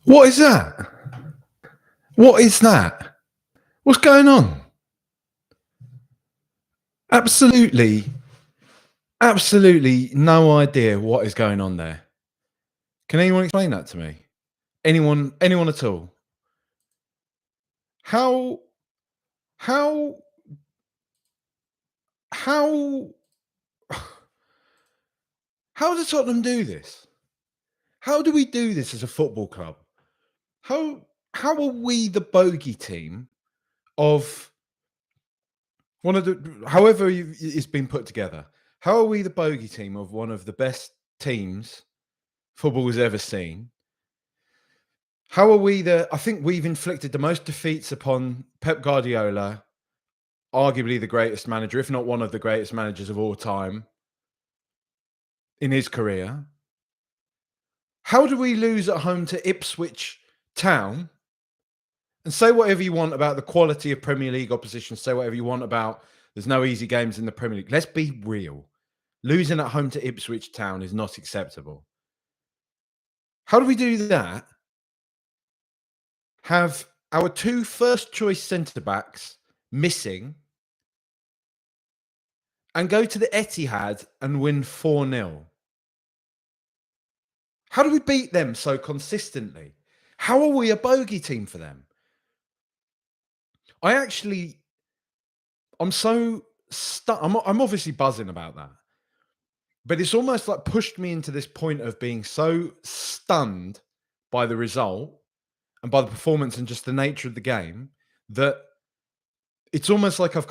What is that? What is that? What's going on? Absolutely no idea what is going on there. Can anyone explain that to me? Anyone at all? How how how how does Tottenham do this? How do we do this as a football club? How how are we the bogey team of one of the it's been put together? How are we the bogey team of one of the best teams football has ever seen? How are we I think we've inflicted the most defeats upon Pep Guardiola, arguably the greatest manager, if not one of the greatest managers of all time in his career. How do we lose at home to Ipswich Town? And say whatever you want about the quality of Premier League opposition, say whatever you want about there's no easy games in the Premier League. Let's be real. Losing at home to Ipswich Town is not acceptable. How do we do that? Have our two first choice centre backs missing and go to the Etihad and win 4-0. How do we beat them so consistently? How are we a bogey team for them? I'm so stuck. I'm obviously buzzing about that. But it's almost like pushed me into this point of being so stunned by the result and by the performance and just the nature of the game that it's almost like I've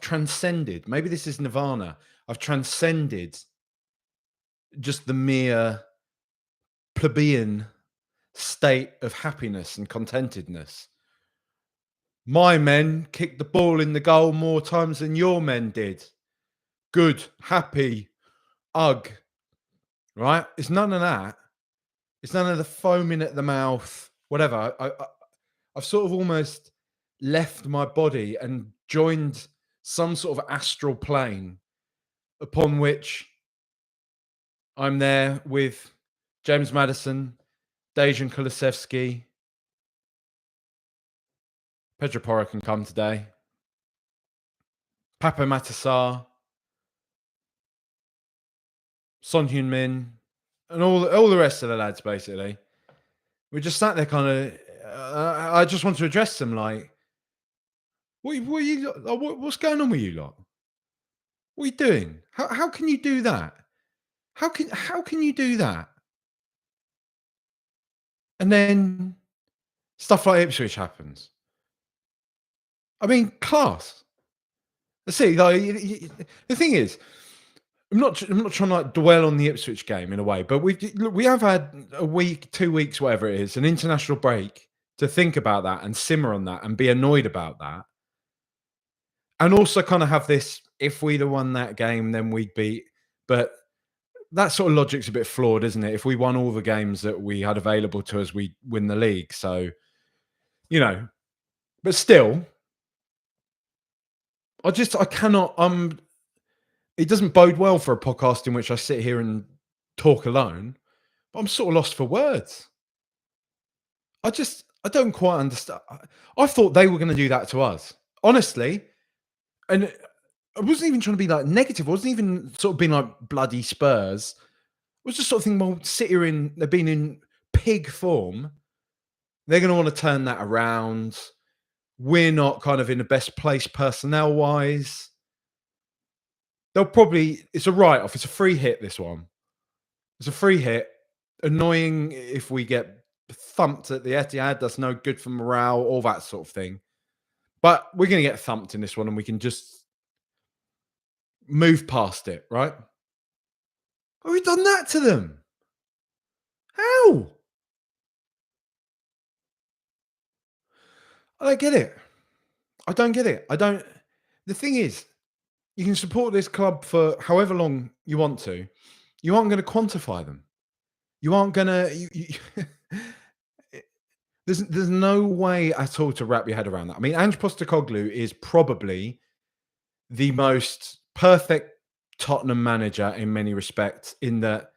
transcended. Maybe this is nirvana. I've transcended just the mere plebeian state of happiness and contentedness. My men kicked the ball in the goal more times than your men did. Good, happy, ugh. Right? It's none of that. It's none of the foaming at the mouth, whatever. I've sort of almost left my body and joined some sort of astral plane upon which I'm there with James Maddison, Dejan Kulusevski. Pedro Porro can come today. Papa Matasar, Heung-min, and all the rest of the lads, basically. We just sat there kind of, I just want to address them like, what's going on with you lot? What are you doing? How can you do that? How can you do that? And then stuff like Ipswich happens. I mean, class. See, like, the thing is, I'm not trying to like dwell on the Ipswich game in a way, but we have had a week, 2 weeks, whatever it is, an international break to think about that and simmer on that and be annoyed about that. And also kind of have this, if we'd have won that game, then we'd beat. But that sort of logic's a bit flawed, isn't it? If we won all the games that we had available to us, we'd win the league. So, but still, I cannot, it doesn't bode well for a podcast in which I sit here and talk alone, but I'm sort of lost for words. I don't quite understand. I thought they were going to do that to us, honestly. And I wasn't even trying to be like negative. I wasn't even sort of being like bloody Spurs. I was just sort of thinking, well, they've been in pig form. They're going to want to turn that around. We're not kind of in the best place personnel wise. It's a write-off. It's a free hit, this one. It's a free hit. Annoying if we get thumped at the Etihad. That's no good for morale, all that sort of thing. But we're going to get thumped in this one and we can just move past it, right? Have we done that to them? How? I don't get it. The thing is, you can support this club for however long you want to. You aren't going to quantify them. You aren't going to... There's no way at all to wrap your head around that. I mean, Ange Postecoglou is probably the most perfect Tottenham manager in many respects, in that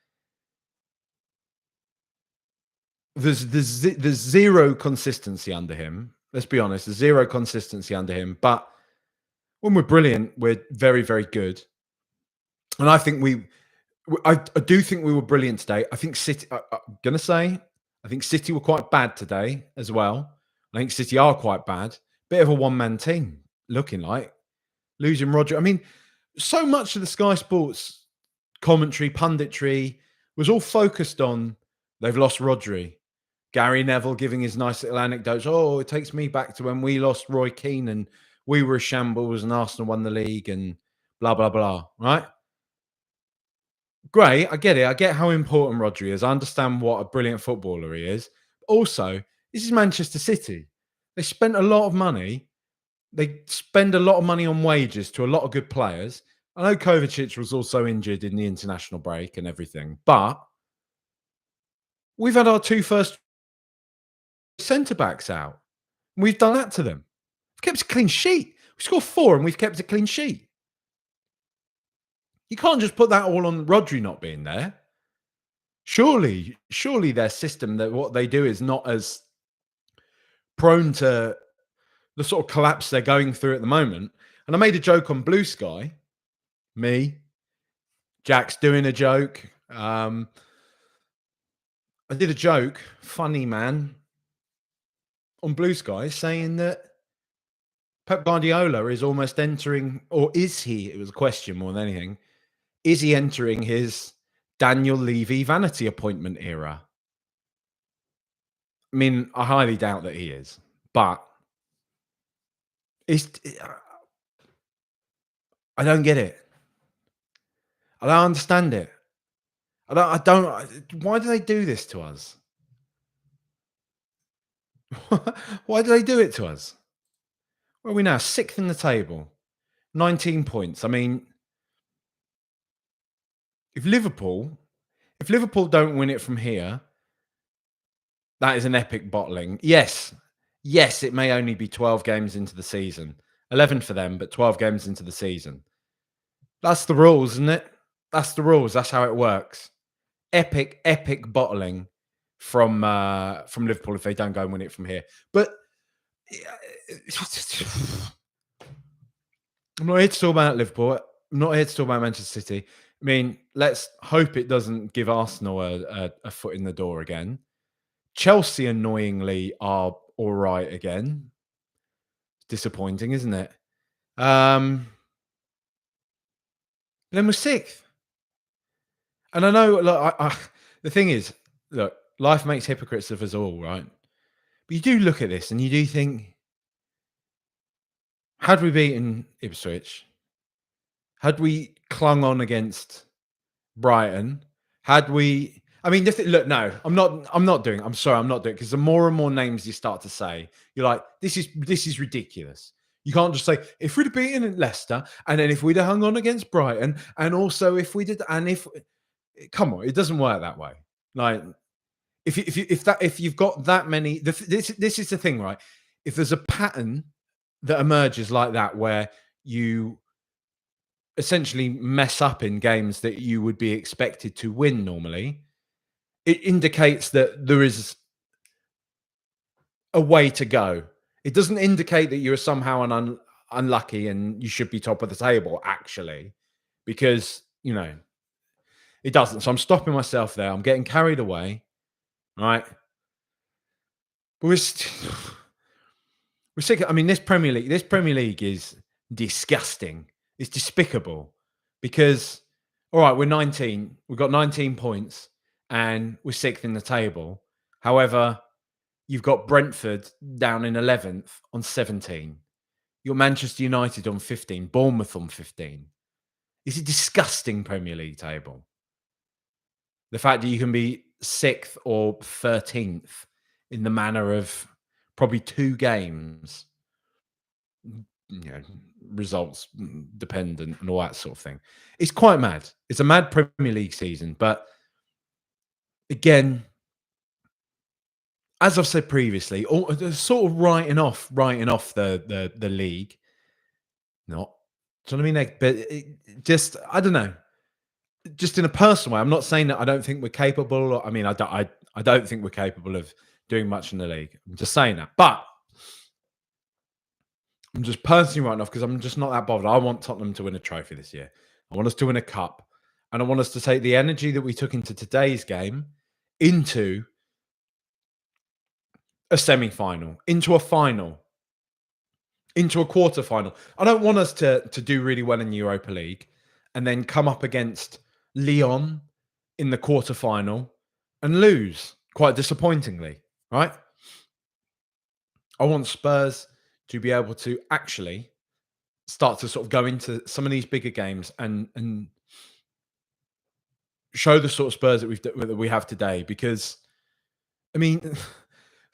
there's zero consistency under him. Let's be honest, there's zero consistency under him. But when we're brilliant, we're very, very good. And I think I do think we were brilliant today. I think City. I'm gonna say, I think City were quite bad today as well. I think City are quite bad. Bit of a one-man team, looking like losing Roger. I mean, so much of the Sky Sports commentary, punditry was all focused on they've lost Rodri. Gary Neville giving his nice little anecdotes. Oh, it takes me back to when we lost Roy Keane and we were a shambles and Arsenal won the league and blah, blah, blah. Right? Great. I get it. I get how important Rodri is. I understand what a brilliant footballer he is. Also, this is Manchester City. They spent a lot of money. They spend a lot of money on wages to a lot of good players. I know Kovacic was also injured in the international break and everything, but we've had our two first centre backs out. We've done that to them. We've kept a clean sheet. We scored 4 and we've kept a clean sheet. You can't just put that all on Rodri not being there. Surely their system, that what they do is not as prone to the sort of collapse they're going through at the moment. And I made a joke on Blue Sky. Me, Jack's doing a joke. I did a joke, funny man, on Blue Sky saying that Pep Guardiola is almost entering, or is he? It was a question more than anything. Is he entering his Daniel Levy vanity appointment era? I mean, I highly doubt that he is, but it's, I don't get it. I don't understand it. I don't. Why do they do this to us? Why do they do it to us? Where are we now? 6th in the table, 19 points. I mean, if Liverpool don't win it from here, that is an epic bottling. Yes, it may only be 12 games into the season, 11 for them, but 12 games into the season. That's the rules, isn't it? That's the rules. That's how it works. Epic bottling from Liverpool if they don't go and win it from here. But I'm not here to talk about Liverpool. I'm not here to talk about Manchester City. I mean, let's hope it doesn't give Arsenal a foot in the door again. Chelsea, annoyingly, are all right again. Disappointing, isn't it? Then we're 6th. And I know, look, the thing is, look, life makes hypocrites of us all, right? But you do look at this and you do think, had we beaten Ipswich, had we clung on against Brighton, had we, I mean, look, no, I'm not doing it. I'm sorry, I'm not doing it, because the more and more names you start to say, you're like, this is ridiculous. You can't just say, if we'd have beaten Leicester, and then if we'd have hung on against Brighton, and also if we did, and if, come on, it doesn't work that way. Like, if you've got that many, this is the thing, right? If there's a pattern that emerges like that, where you essentially mess up in games that you would be expected to win normally, it indicates that there is a way to go. It doesn't indicate that you're somehow unlucky and you should be top of the table, actually, because, you know, it doesn't. So I'm stopping myself there. I'm getting carried away, right? But we're sick. I mean, this Premier League is disgusting. It's despicable, because, all right, we're 19. We've got 19 points and we're 6th in the table. However, you've got Brentford down in 11th on 17. You're Manchester United on 15, Bournemouth on 15. It's a disgusting Premier League table. The fact that you can be 6th or 13th in the manner of probably 2 games, you know, results dependent and all that sort of thing. It's quite mad. It's a mad Premier League season. But again, as I've said previously, sort of writing off the league. Not, do you know what I mean? But just, I don't know. Just in a personal way, I'm not saying that I don't think we're capable. I mean, I I don't think we're capable of doing much in the league. I'm just saying that. But I'm just personally writing off because I'm just not that bothered. I want Tottenham to win a trophy this year. I want us to win a cup. And I want us to take the energy that we took into today's game into a semi-final, into a final, into a quarter-final. I don't want us to do really well in Europa League and then come up against Lyon in the quarter-final and lose quite disappointingly, right? I want Spurs to be able to actually start to sort of go into some of these bigger games and show the sort of Spurs that we have today. Because, I mean,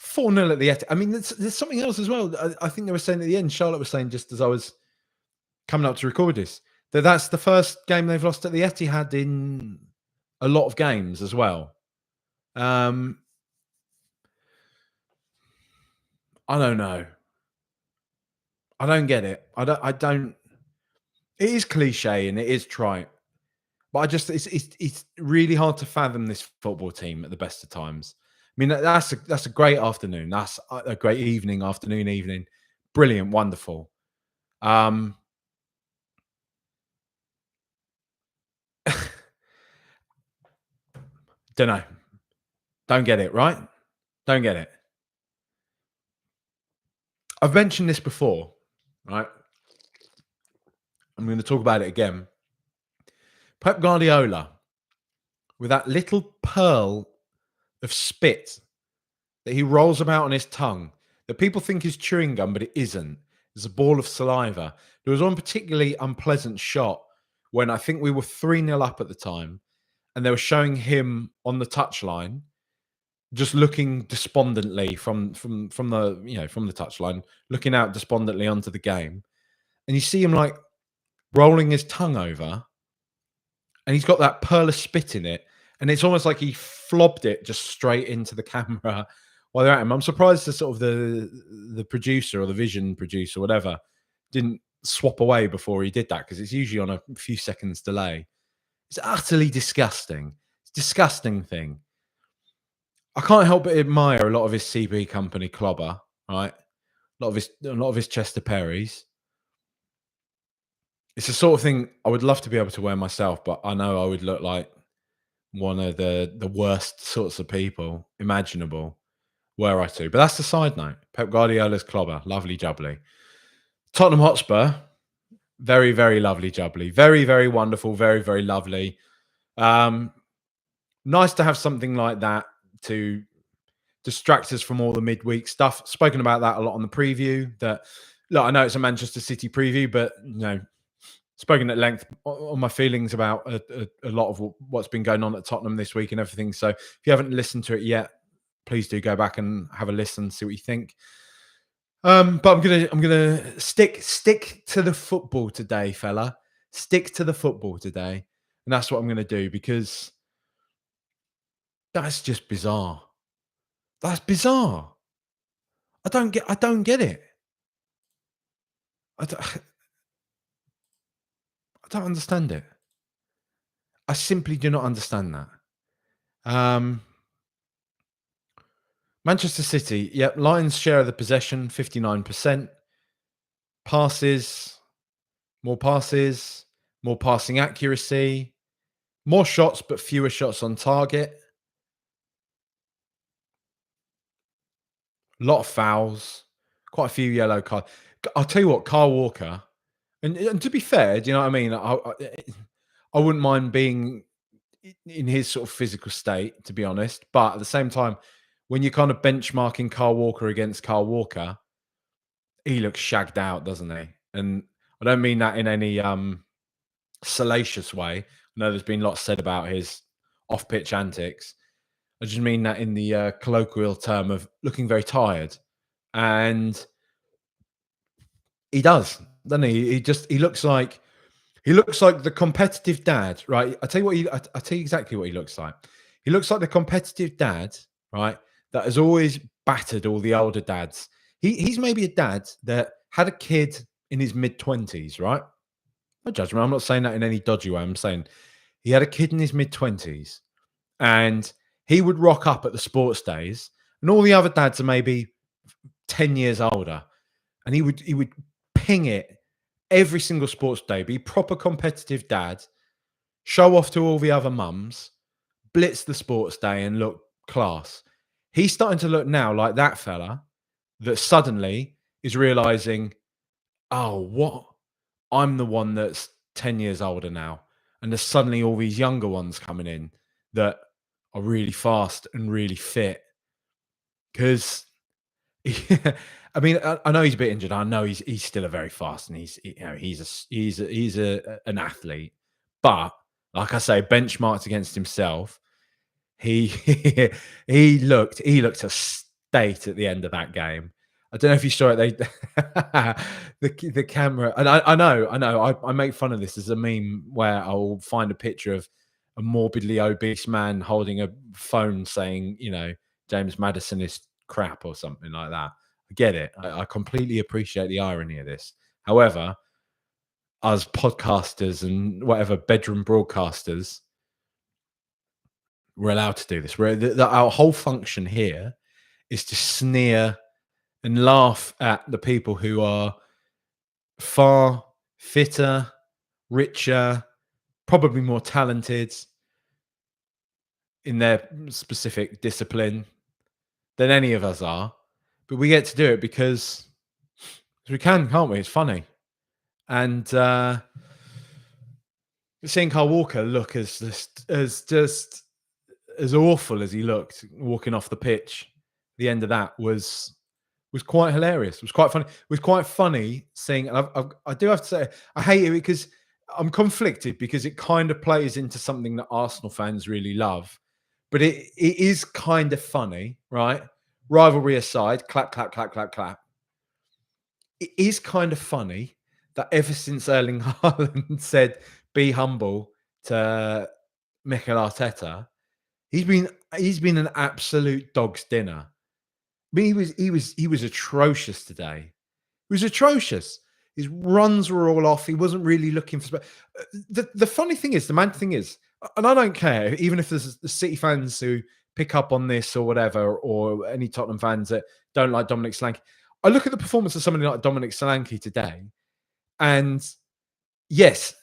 4-0 at the Etihad. I mean, there's something else as well. I think they were saying at the end, Charlotte was saying just as I was coming up to record this, that's the first game they've lost at the Etihad in a lot of games as well. I don't know. I don't get it. I don't. It is cliche and it is trite, but it's really hard to fathom this football team at the best of times. I mean, that's a great afternoon. That's a great evening. Brilliant, wonderful. Don't know. Don't get it, right? Don't get it. I've mentioned this before, right? I'm going to talk about it again. Pep Guardiola, with that little pearl of spit that he rolls about on his tongue, that people think is chewing gum, but it isn't. It's a ball of saliva. There was one particularly unpleasant shot when I think we were 3-0 up at the time, and they were showing him on the touchline, just looking despondently from the touchline, looking out despondently onto the game, and you see him like rolling his tongue over, and he's got that pearl of spit in it, and it's almost like he flobbed it just straight into the camera while they're at him. I'm surprised the sort of the producer or the vision producer, whatever, didn't swap away before he did that, because it's usually on a few seconds delay. It's utterly disgusting. It's a disgusting thing. I can't help but admire a lot of his CB company clobber, right? A lot of his Chester Perrys. It's the sort of thing I would love to be able to wear myself, but I know I would look like one of the worst sorts of people imaginable were I to. But that's the side note. Pep Guardiola's clobber, lovely jubbly. Tottenham Hotspur, very, very lovely jubbly. Very, very wonderful, very, very lovely. Nice to have something like that to distract us from all the midweek stuff. Spoken about that a lot on the preview. That, look, I know it's a Manchester City preview, but spoken at length on my feelings about a lot of what's been going on at Tottenham this week and everything. So if you haven't listened to it yet, please do go back and have a listen, see what you think. But I'm gonna stick to the football today, fella. Stick to the football today, and that's what I'm gonna do, because that's just bizarre. That's bizarre. I don't get it. I don't understand it. I simply do not understand that. Manchester City, yep, Lions share of the possession, 59%. Passes, more passing accuracy, more shots, but fewer shots on target. A lot of fouls, quite a few yellow cards. I'll tell you what, Kyle Walker, and to be fair, do you know what I mean? I wouldn't mind being in his sort of physical state, to be honest. But at the same time, when you're kind of benchmarking Kyle Walker against Kyle Walker, he looks shagged out, doesn't he? And I don't mean that in any salacious way. I know there's been lots said about his off-pitch antics. I just mean that in the colloquial term of looking very tired. And he does, doesn't he? He looks like the competitive dad, right? I tell you exactly what he looks like. He looks like the competitive dad, right? That has always battered all the older dads. He's maybe a dad that had a kid in his mid-20s, right? No judgment. I'm not saying that in any dodgy way. I'm saying he had a kid in his mid-20s, and He would rock up at the sports days, and all the other dads are maybe 10 years older, and he would ping it every single sports day, be proper competitive dad, show off to all the other mums, blitz the sports day and look class. He's starting to look now like that fella that suddenly is realizing, oh, what? I'm the one that's 10 years older now. And there's suddenly all these younger ones coming in that are really fast and really fit. Because, I mean, I know he's a bit injured. I know he's still a very fast, and he's an athlete. But like I say, benchmarked against himself, he he looked a state at the end of that game. I don't know if you saw it. They the camera, and I make fun of this as a meme where I'll find a picture of a morbidly obese man holding a phone saying, James Maddison is crap or something like that. I get it. I completely appreciate the irony of this. However, as podcasters and whatever bedroom broadcasters, we're allowed to do this. Our whole function here is to sneer and laugh at the people who are far fitter, richer, probably more talented in their specific discipline than any of us are. But we get to do it because we can, can't we? It's funny. And seeing Kyle Walker look as awful as he looked walking off the pitch, the end of that was quite hilarious. It was quite funny. It was quite funny seeing. And I do have to say, I hate it because I'm conflicted, because it kind of plays into something that Arsenal fans really love, but it is kind of funny, right? Rivalry aside, clap, clap, clap, clap, clap. It is kind of funny that ever since Erling Haaland said, "Be humble," to Mikel Arteta, he's been an absolute dog's dinner. I mean, he was atrocious today. He was atrocious. His runs were all off. He wasn't really looking for. The funny thing is, the mad thing is, and I don't care, even if there's the City fans who pick up on this or whatever, or any Tottenham fans that don't like Dominic Solanke. I look at the performance of somebody like Dominic Solanke today, and yes,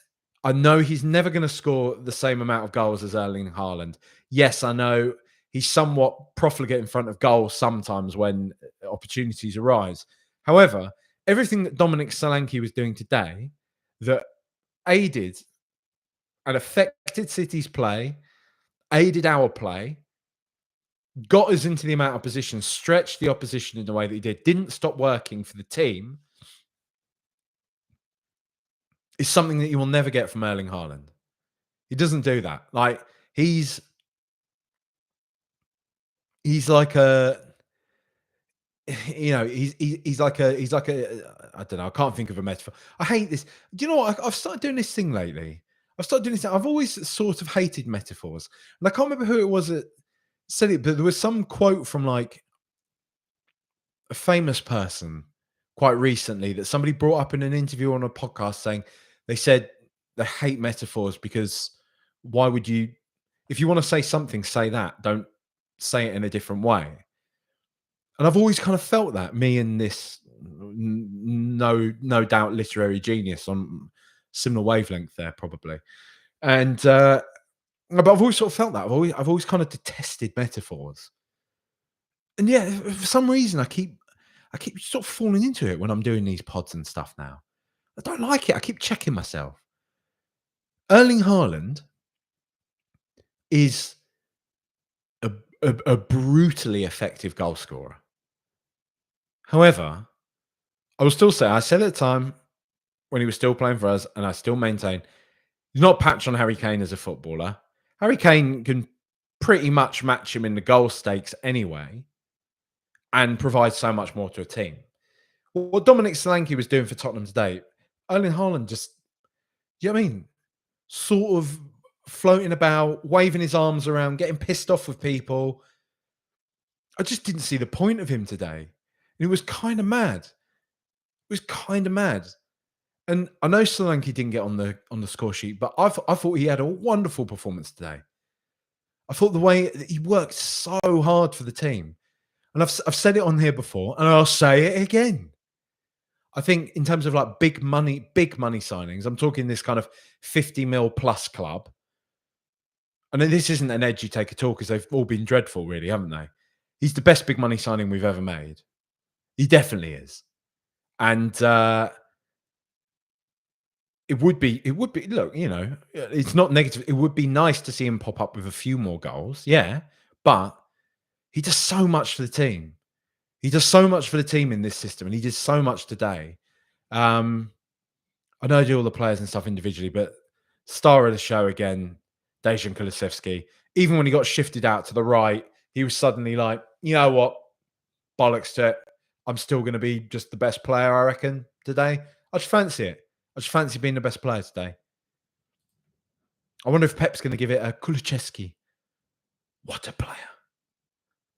I know he's never going to score the same amount of goals as Erling Haaland. Yes, I know he's somewhat profligate in front of goals sometimes when opportunities arise. However, everything that Dominic Solanke was doing today that aided and affected City's play, aided our play, got us into the amount of positions, stretched the opposition in the way that he didn't stop working for the team, is something that you will never get from Erling Haaland. He doesn't do that. Like, he's like a, he's like a, I don't know, I can't think of a metaphor. I hate this. Do you know what? I've started doing this thing lately. I've always sort of hated metaphors. And I can't remember who it was that said it, but there was some quote from like a famous person quite recently that somebody brought up in an interview on a podcast, saying they said they hate metaphors because why would you, if you want to say something, say that. Don't say it in a different way. And I've always kind of felt that, me and this no doubt literary genius on similar wavelength there, probably. And but I've always sort of felt that. I've always kind of detested metaphors. And yeah, for some reason I keep sort of falling into it when I'm doing these pods and stuff now. I don't like it. I keep checking myself. Erling Haaland is a brutally effective goal scorer. However, I will still say, I said at the time when he was still playing for us, and I still maintain, he's not patched on Harry Kane as a footballer. Harry Kane can pretty much match him in the goal stakes anyway, and provide so much more to a team. What Dominic Solanke was doing for Tottenham today, Erling Haaland just, you know what I mean? Sort of floating about, waving his arms around, getting pissed off with people. I just didn't see the point of him today. And it was kind of mad. It was kind of mad. And I know Solanke didn't get on the score sheet, but I thought he had a wonderful performance today. I thought the way that he worked so hard for the team, and I've said it on here before, and I'll say it again. I think in terms of like big money signings, I'm talking this kind of 50 mil plus club. And this isn't an edgy take at all because they've all been dreadful, really, haven't they? He's the best big money signing we've ever made. He definitely is. And it would be, look, it's not negative. It would be nice to see him pop up with a few more goals. Yeah. But he does so much for the team. He does so much for the team in this system, and he did so much today. I know I do all the players and stuff individually, but star of the show again, Dejan Kulusevski. Even when he got shifted out to the right, he was suddenly like, you know what, bollocks to it. I'm still going to be just the best player, I reckon, today. I just fancy it. I just fancy being the best player today. I wonder if Pep's going to give it a Kulusevski. What a player.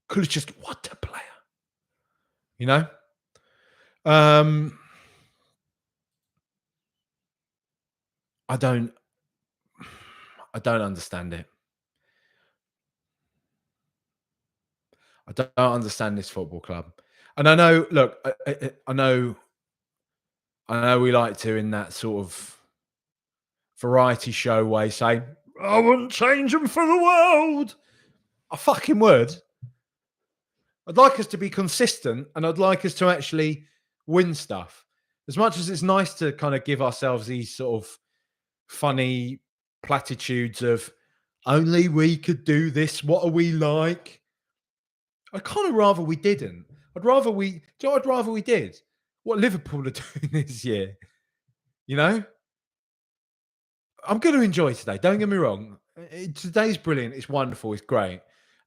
Kulusevski, what a player. You know? I don't understand it. I don't understand this football club. And I know, look, I know we like to, in that sort of variety show way, say, I wouldn't change them for the world. I fucking would. I'd like us to be consistent, and I'd like us to actually win stuff. As much as it's nice to kind of give ourselves these sort of funny platitudes of only we could do this, what are we like? I'd kind of rather we didn't. I'd rather we, do you know what I'd rather we did? What Liverpool are doing this year. You know? I'm going to enjoy today. Don't get me wrong. Today's brilliant. It's wonderful. It's great.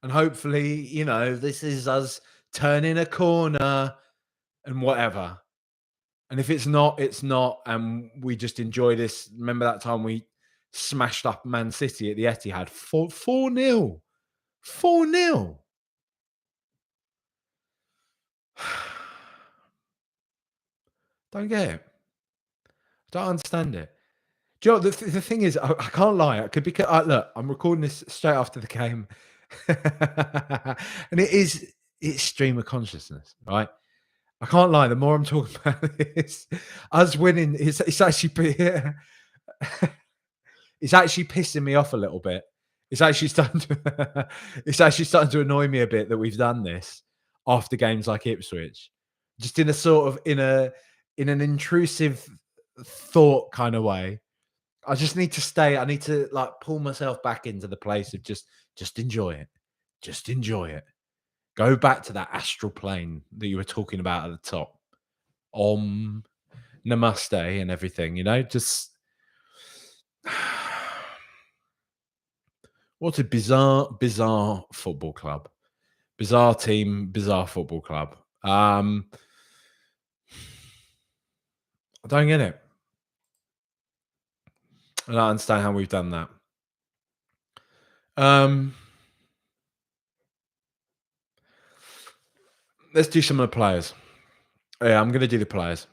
And hopefully, this is us turning a corner and whatever. And if it's not, it's not. And we just enjoy this. Remember that time we smashed up Man City at the Etihad? 4-0. 4-0. Don't get it. Don't understand it. Do you know, the thing is, I can't lie. I could be look. I'm recording this straight after the game, and it's stream of consciousness, right? I can't lie. The more I'm talking about this, us winning, it's actually it's actually pissing me off a little bit. It's actually starting to it's actually starting to annoy me a bit that we've done this after games like Ipswich, just in a sort of in an intrusive thought kind of way. I just need to stay. I need to like pull myself back into the place of just enjoy it. Just enjoy it. Go back to that astral plane that you were talking about at the top. Namaste and everything, just what a bizarre football club. Bizarre team, bizarre football club. I don't get it. I don't understand how we've done that. Let's do some of the players. Yeah, I'm going to do the players.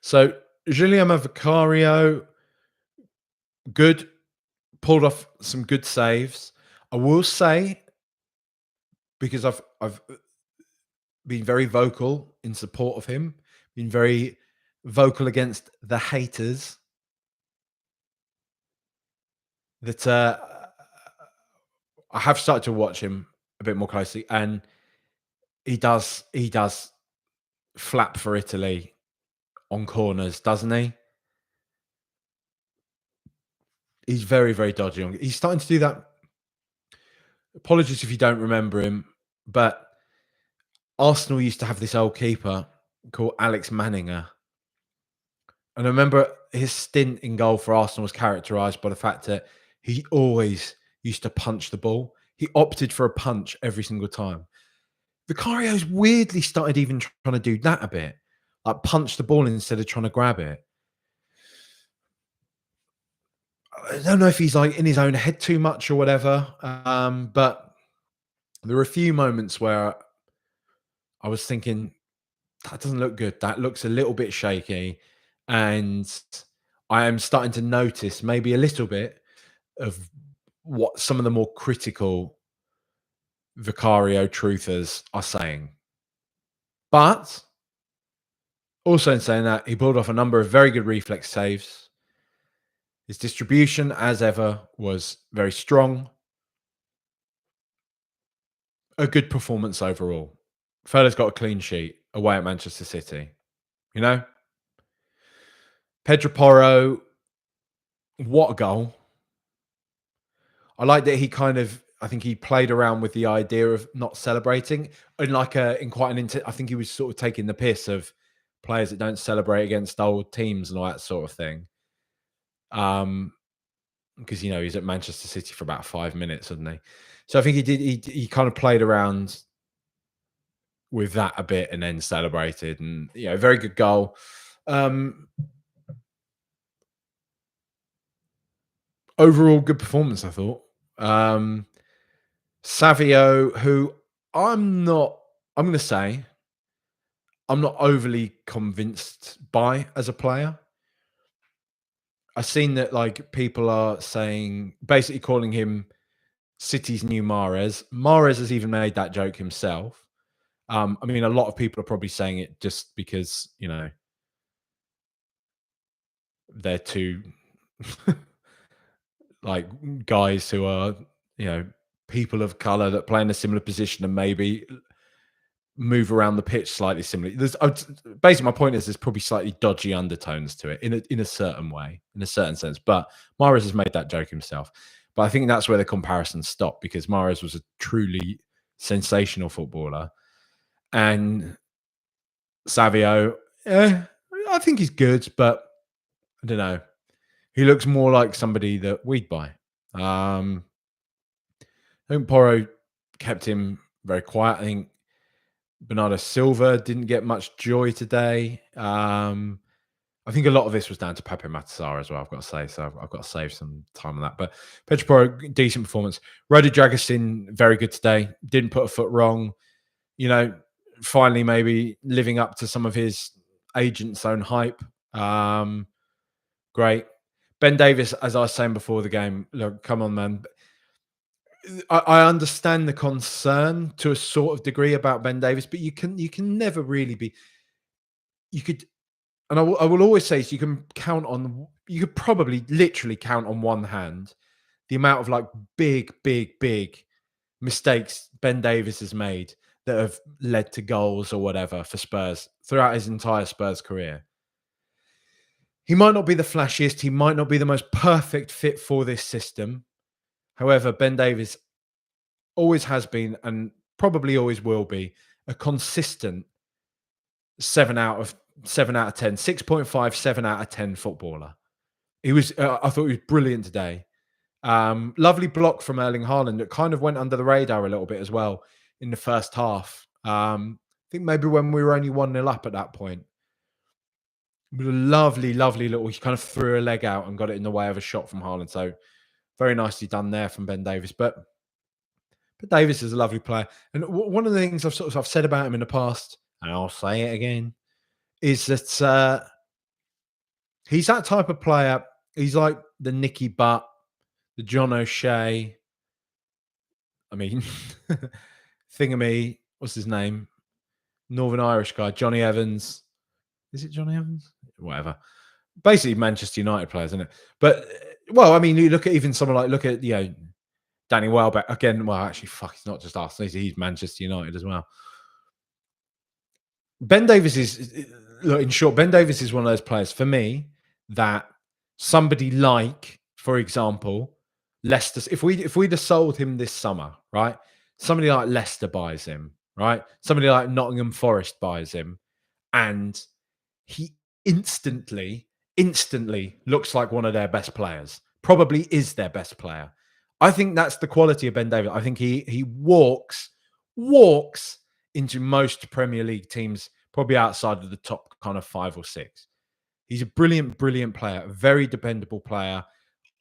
So, Julien Vicario, good. Pulled off some good saves. I will say, because I've been very vocal in support of him, been very vocal against the haters, that I have started to watch him a bit more closely, and he does flap for Italy on corners, doesn't he? He's very, very dodgy. He's starting to do that. Apologies if you don't remember him, but Arsenal used to have this old keeper called Alex Manninger. And I remember his stint in goal for Arsenal was characterised by the fact that he always used to punch the ball. He opted for a punch every single time. Vicario's weirdly started even trying to do that a bit, like punch the ball instead of trying to grab it. I don't know if he's like in his own head too much or whatever, but there were a few moments where I was thinking, that doesn't look good. That looks a little bit shaky. And I am starting to notice maybe a little bit of what some of the more critical Vicario truthers are saying. But also in saying that, he pulled off a number of very good reflex saves. His distribution, as ever, was very strong. A good performance overall. Fella's got a clean sheet away at Manchester City. You know? Pedro Porro, what a goal. I like that he kind of, I think he played around with the idea of not celebrating in quite I think he was sort of taking the piss of players that don't celebrate against old teams and all that sort of thing. Because, he's at Manchester City for about 5 minutes, hasn't he? So I think he kind of played around with that a bit and then celebrated, and, very good goal. Overall good performance, I thought. Savio, who I'm going to say, I'm not overly convinced by as a player. I've seen that people are saying, basically calling him City's new Mahrez. Mahrez has even made that joke himself. I mean, a lot of people are probably saying it just because, they're two guys who are, people of color that play in a similar position and maybe move around the pitch slightly similarly. Basically, my point is there's probably slightly dodgy undertones to it in a certain way, in a certain sense. But Mahrez has made that joke himself. But I think that's where the comparisons stop, because Mahrez was a truly sensational footballer. And Savio, I think he's good, but I don't know. He looks more like somebody that we'd buy. I think Porro kept him very quiet. I think Bernardo Silva didn't get much joy today. I think a lot of this was down to Pepe Matasar as well, I've got to say. So I've got to save some time on that. But Pedro Porro, decent performance. Rodi Dragusin, very good today. Didn't put a foot wrong. Finally maybe living up to some of his agent's own hype. Great. Ben Davies, as I was saying before the game, look, come on, man. I understand the concern to a sort of degree about Ben Davies, but you can never really be. You could, and I will always say, so you could probably literally count on one hand the amount of big mistakes Ben Davies has made that have led to goals or whatever for Spurs throughout his entire Spurs career. He might not be the flashiest. He might not be the most perfect fit for this system. However, Ben Davies always has been and probably always will be a consistent 7 out of 10, 6.5, 7 out of 10 footballer. He was, I thought he was brilliant today. Lovely block from Erling Haaland that kind of went under the radar a little bit as well in the first half. I think maybe when we were only 1-0 up at that point. It was a lovely little, he kind of threw a leg out and got it in the way of a shot from Haaland. So very nicely done there from Ben Davies. But Davies is a lovely player. And one of the things I've said about him in the past, and I'll say it again, is that he's that type of player. He's like the Nicky Butt, the John O'Shea. I mean, Thingamy, what's his name? Northern Irish guy, Johnny Evans. Is it Johnny Evans? Whatever. Basically, Manchester United players, isn't it? But, well, I mean, you look at even someone look at, Danny Welbeck. Again, well, actually, he's not just Arsenal. He's Manchester United as well. Ben Davies is, look, in short, Ben Davies is one of those players for me that somebody for example, Leicester. If we'd have sold him this summer, right? Somebody like Leicester buys him, right? Somebody like Nottingham Forest buys him, and he instantly looks like one of their best players. Probably is their best player. I think that's the quality of Ben Davies. I think he walks into most Premier League teams, probably outside of the top kind of 5 or 6. He's a brilliant player, a very dependable player.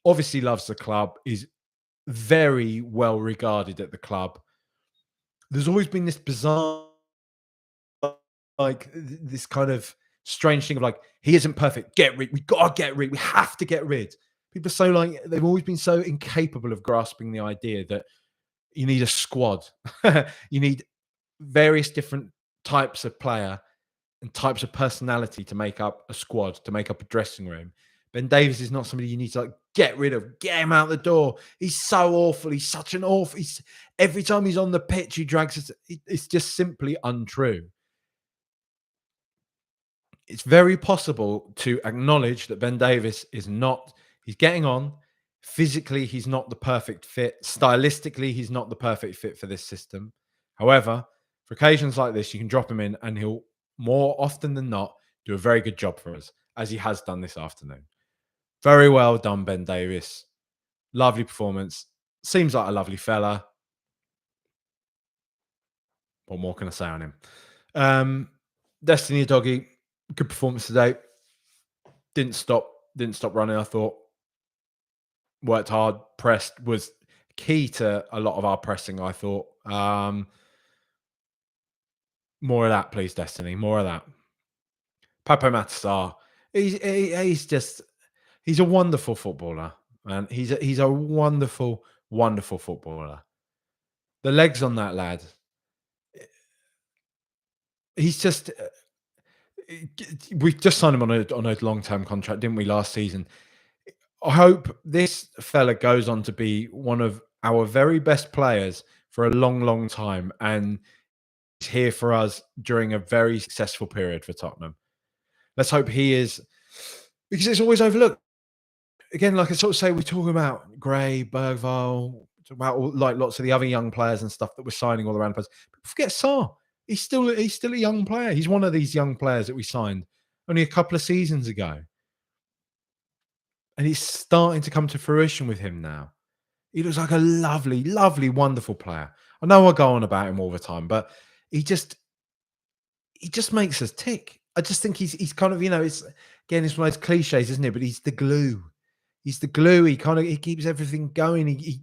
Obviously loves the club, is very well regarded at the club. There's always been this bizarre, this kind of strange thing of he isn't perfect. Get rid. We got to get rid. We have to get rid. People are so like they've always been so incapable of grasping the idea that you need a squad. You need various different types of player and types of personality to make up a squad, to make up a dressing room. Ben Davies is not somebody you need to like get rid of, get him out the door. He's so awful. He's such an awful. Every time he's on the pitch, he drags us. It's just simply untrue. It's very possible to acknowledge that Ben Davies is not, he's getting on. Physically, he's not the perfect fit. Stylistically, he's not the perfect fit for this system. However, for occasions like this, you can drop him in and he'll more often than not do a very good job for us, as he has done this afternoon. Very well done, Ben Davies. Lovely performance. Seems like a lovely fella. What more can I say on him? Destiny Doggy, good performance today. Didn't stop running, I thought. Worked hard, pressed, was key to a lot of our pressing, I thought. More of that, please, Destiny. More of that. Papo Matasar, he's a wonderful footballer, man. He's a wonderful, wonderful footballer. The legs on that lad. He's just we just signed him on a long-term contract, didn't we, last season? I hope this fella goes on to be one of our very best players for a long, long time, and he's here for us during a very successful period for Tottenham. Let's hope he is, because it's always overlooked. Again, like I sort of say, we're talking about Gray, Bergvall, about like lots of the other young players and stuff that we're signing all around the place. But forget Sarr. He's still a young player. He's one of these young players that we signed only a couple of seasons ago. And it's starting to come to fruition with him now. He looks like a lovely, lovely, wonderful player. I know I go on about him all the time, but he just makes us tick. I just think he's kind of, it's it's one of those cliches, isn't it? But he's the glue. He's the glue. He keeps everything going. He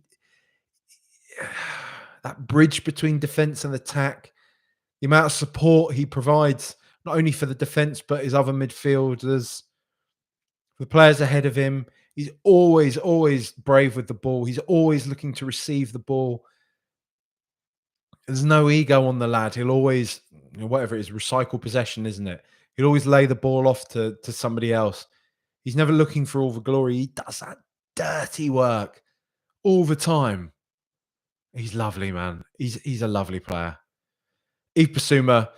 that bridge between defense and attack, the amount of support he provides, not only for the defense, but his other midfielders, the players ahead of him. He's always, always brave with the ball. He's always looking to receive the ball. There's no ego on the lad. He'll always, whatever it is, recycle possession, isn't it? He'll always lay the ball off to somebody else. He's never looking for all the glory. He does that dirty work all the time. He's lovely, man. He's a lovely player. Yves Bissouma,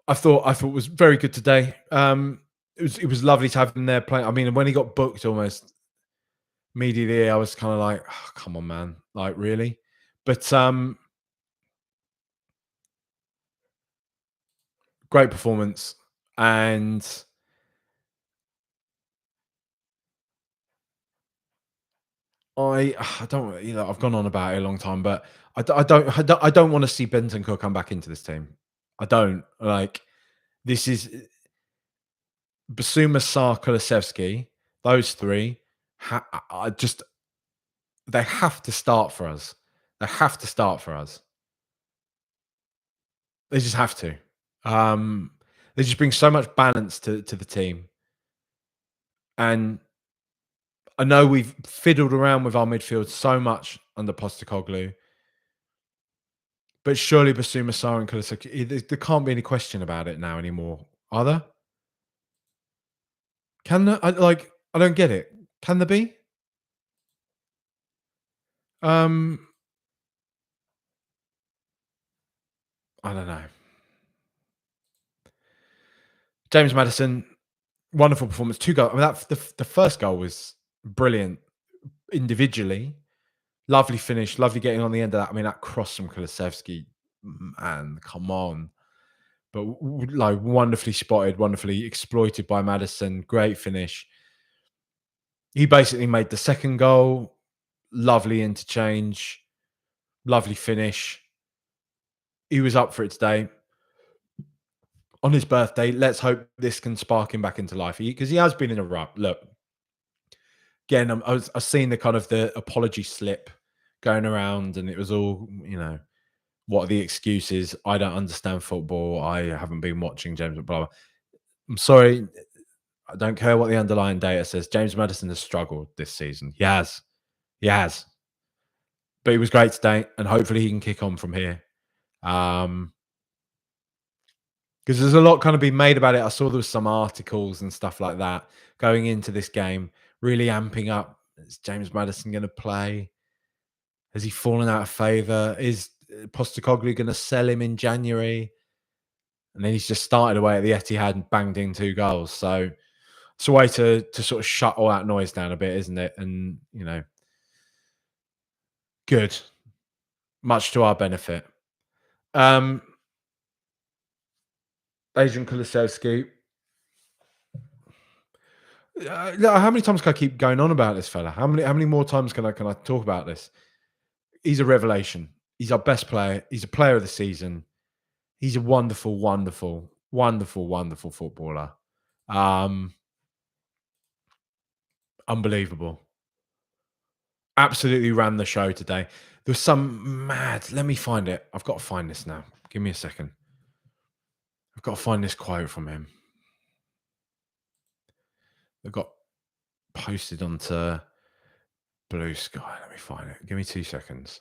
I thought was very good today. It was lovely to have him there playing. I mean, when he got booked almost immediately, I was kind of like, oh, come on, man. Like, really? But great performance. And I don't, I've gone on about it a long time, but I don't want to see Bentancur come back into this team. I don't. Like, this is Basuma, Sarr, Kulusevski. Those three, they have to start for us. They have to start for us. They just have to. They just bring so much balance to the team. And I know we've fiddled around with our midfield so much under Postecoglou, but surely Basuma, Sarr, and Kulusevski, there can't be any question about it now anymore, are there? Can there? I don't get it. Can there be? I don't know. James Maddison, wonderful performance. 2 goals. I mean, the first goal was brilliant individually. Lovely finish. Lovely getting on the end of that. I mean, that cross from Kulusevski, man, come on. But like wonderfully spotted, wonderfully exploited by Maddison. Great finish. He basically made the second goal. Lovely interchange. Lovely finish. He was up for it today. On his birthday, let's hope this can spark him back into life, because he has been in a rut. Look, again, I've seen the kind of the apology slip going around, and it was all, what are the excuses? I don't understand football. I haven't been watching James, blah, blah. I'm sorry. I don't care what the underlying data says. James Maddison has struggled this season. He has. He has. But he was great today, and hopefully he can kick on from here. Because there's a lot kind of been made about it. I saw there was some articles and stuff like that going into this game, really amping up. Is James Maddison going to play? Has he fallen out of favour? Is Postecoglou going to sell him in January? And then he's just started away at the Etihad and banged in 2 goals. So it's a way to sort of shut all that noise down a bit, isn't it? And, good. Much to our benefit. Dejan Kulusevski. How many times can I keep going on about this fella? How many more times can I talk about this? He's a revelation. He's our best player. He's a player of the season. He's a wonderful, wonderful, wonderful, wonderful footballer. Unbelievable. Absolutely ran the show today. There was some mad. Let me find it. I've got to find this now. Give me a second. I've got to find this quote from him. It got posted onto Blue Sky. Let me find it. Give me 2 seconds.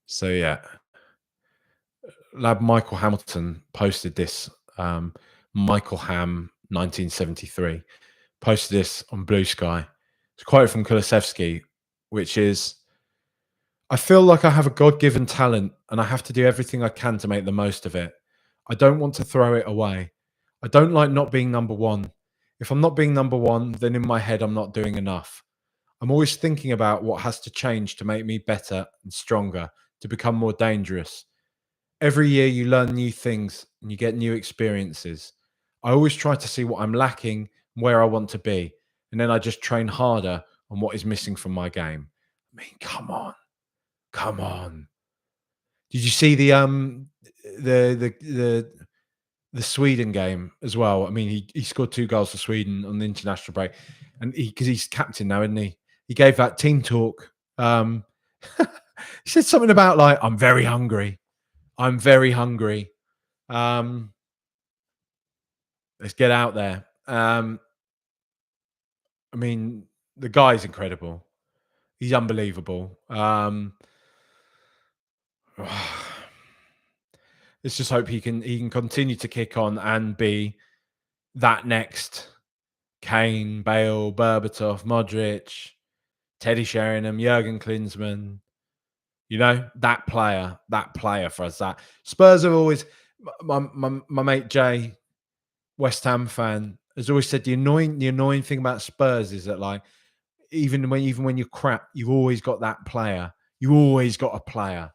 So yeah, lad Michael Hamilton posted this. Michael Ham, 1973, posted this on Blue Sky. It's a quote from Kulusevski, which is, "I feel like I have a God-given talent and I have to do everything I can to make the most of it. I don't want to throw it away. I don't like not being number one. If I'm not being number one, then in my head I'm not doing enough. I'm always thinking about what has to change to make me better and stronger, to become more dangerous. Every year you learn new things and you get new experiences. I always try to see what I'm lacking and where I want to be, and then I just train harder on what is missing from my game." I mean, come on. Come on. Did you see the Sweden game as well? I mean, he scored 2 goals for Sweden on the international break, and because he's captain now, isn't he? He gave that team talk. He said something about like, "I'm very hungry. I'm very hungry. Um, let's get out there." I mean, the guy's incredible. He's unbelievable. Let's just hope he can continue to kick on and be that next Kane, Bale, Berbatov, Modric, Teddy Sheringham, Jurgen Klinsmann. That player for us. That Spurs have always. My mate Jay, West Ham fan, has always said the annoying thing about Spurs is that, like, even when you're crap, you've always got that player. You always got a player.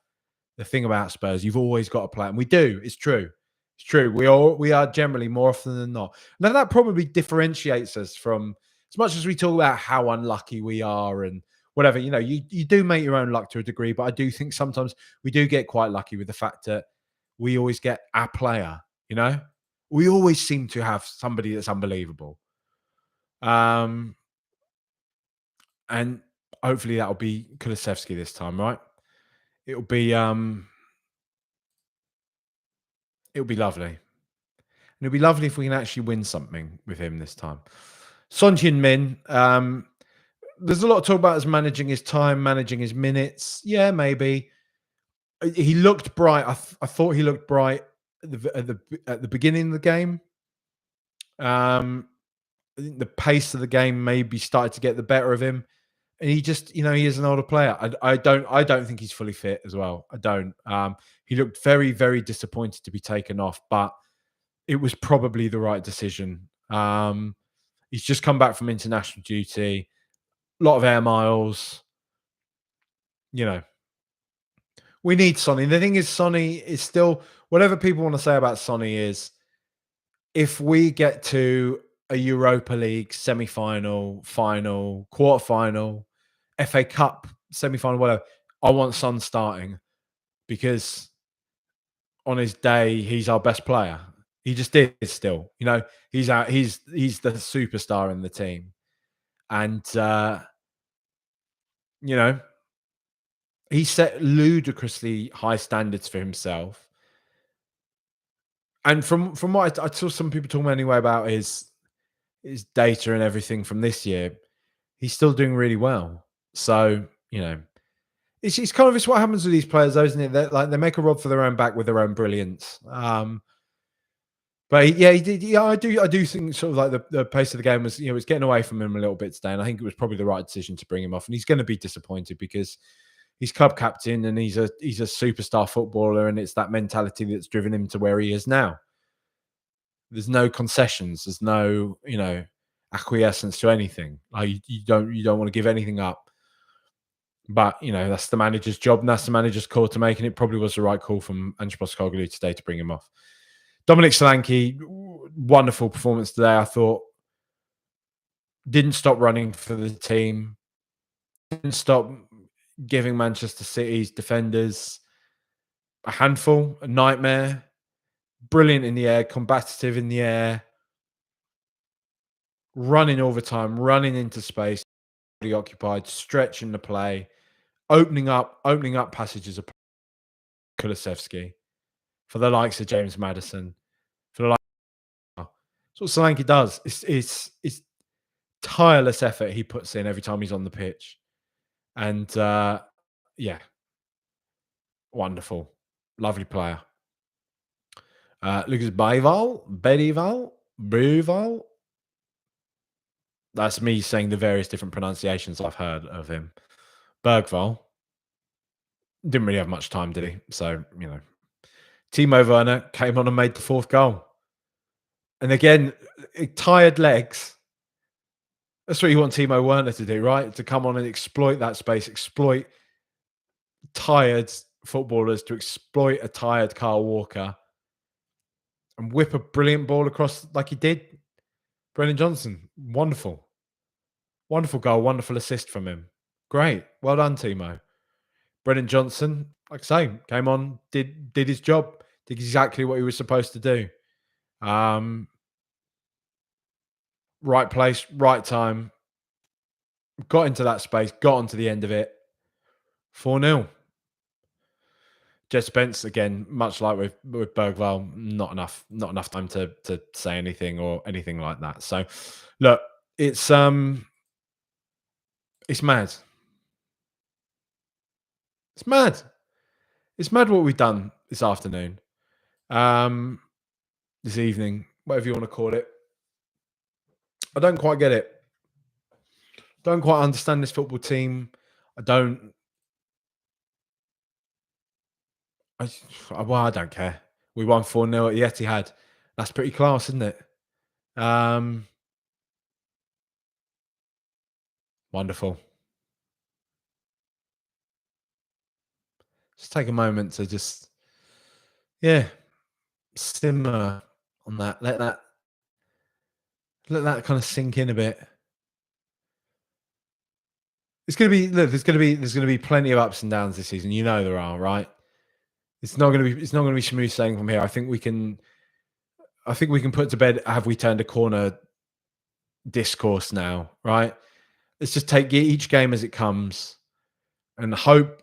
The thing about Spurs, you've always got a player, and we do. It's true. It's true. We are generally more often than not. Now that probably differentiates us from, as much as we talk about how unlucky we are and whatever. You do make your own luck to a degree, but I do think sometimes we do get quite lucky with the fact that we always get a player. We always seem to have somebody that's unbelievable. And hopefully that'll be Kulusevski this time, right? It'll be lovely. And it'll be lovely if we can actually win something with him this time. Son Heung-min, there's a lot of talk about us managing his time, managing his minutes. Yeah, maybe. He looked bright. I thought he looked bright at the beginning of the game. I think the pace of the game maybe started to get the better of him, and he just, he is an older player. I don't think he's fully fit as well. I don't. He looked very, very disappointed to be taken off, but it was probably the right decision. He's just come back from international duty, a lot of air miles. We need Sonny. The thing is, Sonny is still, whatever people want to say about Sonny is, if we get to a Europa League semi-final, final, quarter-final, FA Cup semi-final, whatever, I want Son starting, because on his day, he's our best player. He just is still. He's the superstar in the team. And, he set ludicrously high standards for himself. And from what I saw some people talking anyway about his data and everything from this year, he's still doing really well. So, it's kind of it's what happens with these players, though, isn't it? They make a rod for their own back with their own brilliance. But yeah, he did. Yeah, I do think sort of like the pace of the game was, was getting away from him a little bit today, and I think it was probably the right decision to bring him off. And he's going to be disappointed because he's club captain and he's a superstar footballer, and it's that mentality that's driven him to where he is now. There's no concessions. There's no acquiescence to anything. Like you don't want to give anything up. But that's the manager's job, and that's the manager's call to make, and it probably was the right call from Ange Postecoglou today to bring him off. Dominic Solanke, wonderful performance today. I thought didn't stop running for the team, didn't stop giving Manchester City's defenders a handful, a nightmare. Brilliant in the air, combative in the air, running all the time, running into space, occupied, stretching the play, opening up passages of Kulusevski for the likes of James Maddison, for the likes of, that's what Solanke does. It's tireless effort he puts in every time he's on the pitch, and yeah, wonderful, lovely player. Lucas Berival. That's me saying the various different pronunciations I've heard of him. Bergval didn't really have much time, did he? So Timo Werner came on and made the fourth goal. And again, tired legs. That's what you want Timo Werner to do, right? To come on and exploit that space, exploit tired footballers, to exploit a tired Kyle Walker, and whip a brilliant ball across like he did. Brennan Johnson, wonderful. Wonderful goal, wonderful assist from him. Great. Well done, Timo. Brennan Johnson, like I say, came on, did his job, did exactly what he was supposed to do. Right place, right time. Got into that space, got onto the end of it. 4-0. Jed Spence, again, much like with Bergval, not enough time to say anything or anything like that. So look, it's mad. It's mad. It's mad what we've done this afternoon. This evening, whatever you want to call it. I don't quite get it. Don't quite understand this football team. I don't. I don't care. We won 4-0 at the Etihad. That's pretty class, isn't it? Wonderful. Just take a moment to simmer on that. Let that kind of sink in a bit. It's gonna be there's gonna be plenty of ups and downs this season. You know there are, right? It's not gonna be smooth sailing from here. I think we can put to bed, have we turned a corner discourse now, right? Let's just take each game as it comes and hope,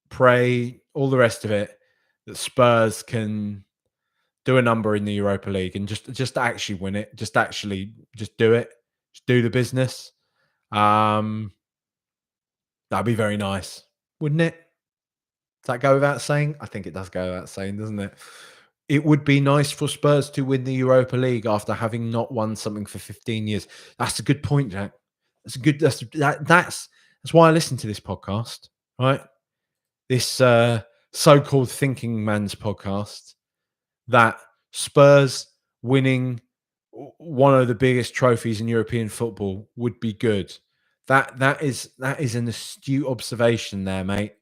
pray, all the rest of it, that Spurs can do a number in the Europa League and just actually win it. Just do it. Just do the business. That'd be very nice, wouldn't it? Does that go without saying? I think it does go without saying, doesn't it? It would be nice for Spurs to win the Europa League after having not won something for 15 years. That's a good point, Jack. That's why I listen to this podcast, right? This so-called thinking man's podcast, that Spurs winning one of the biggest trophies in European football would be good. That is an astute observation there, mate.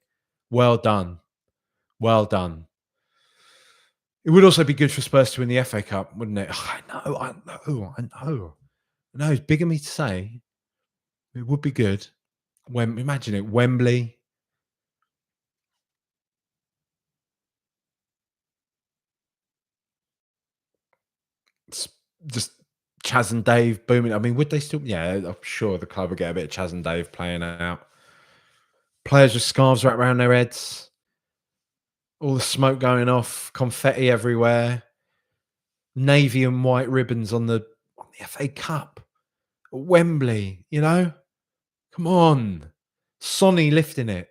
Well done. Well done. It would also be good for Spurs to win the FA Cup, wouldn't it? I know. It's big of me to say. It would be good. Imagine it, Wembley. It's just Chaz and Dave booming. I mean, would they still? Yeah, I'm sure the club would get a bit of Chaz and Dave playing out. Players with scarves wrapped around their heads. All the smoke going off, confetti everywhere. navy and white ribbons on the FA Cup at Wembley, you know? Come on. Sonny lifting it.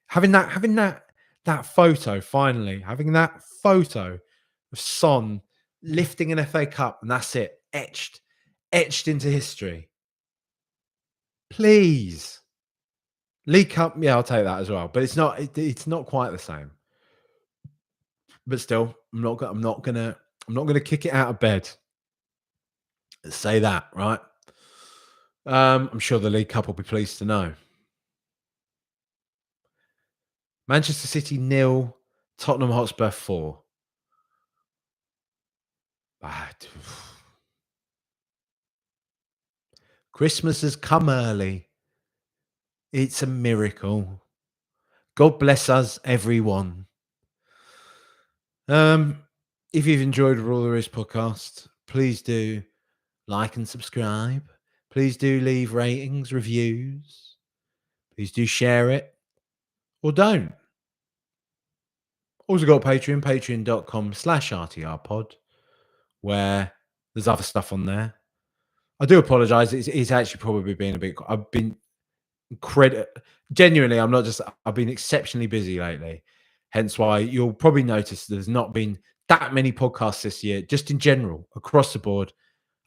Having that photo finally, having that photo of Son lifting an FA Cup, and that's it. Etched into history. Please. League Cup, yeah, I'll take that as well. But it's not quite the same. But still, I'm not gonna kick it out of bed. Let's say that, right? I'm sure the League Cup will be pleased to know. Manchester City nil, Tottenham Hotspur 4. Bad. Christmas has come early. It's a miracle. God bless us, everyone. Um, if you've enjoyed All There Is podcast, please do like and subscribe. Please do leave ratings, reviews. Please do share it or don't. Also got Patreon, patreon.com/RTRpod, where there's other stuff on there. I do apologize. It's actually probably been a bit. I've been genuinely. I'm not just. I've been exceptionally busy lately. Hence why you'll probably notice there's not been that many podcasts this year. Just in general, across the board,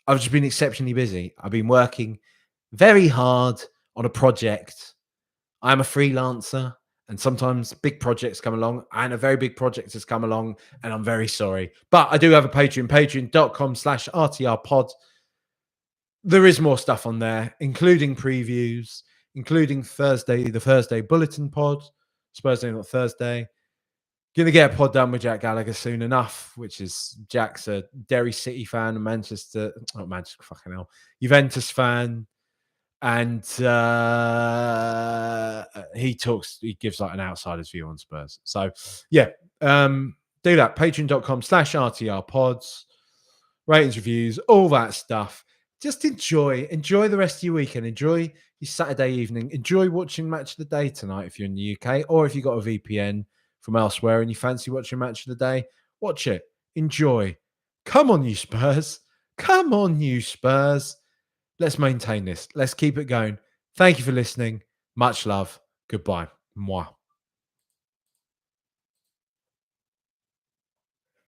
I've just been exceptionally busy. I've been working very hard on a project. I'm a freelancer, and sometimes big projects come along, and a very big project has come along, and I'm very sorry. But I do have a Patreon, patreon.com/RTRpod. There is more stuff on there, including previews, including the Thursday Bulletin pod. Spurs Day, not Thursday. Gonna get a pod done with Jack Gallagher soon enough, which is Jack's a Derry City fan, fucking hell, Juventus fan. And he gives like an outsider's view on Spurs. So yeah, do that. Patreon.com/RTRpods, ratings, reviews, all that stuff. Just enjoy the rest of your weekend. Enjoy your Saturday evening. Enjoy watching Match of the Day tonight if you're in the UK, or if you've got a VPN from elsewhere and you fancy watching Match of the Day, watch it. Enjoy. Come on, you Spurs. Come on, you Spurs. Let's maintain this. Let's keep it going. Thank you for listening. Much love. Goodbye. Mwah.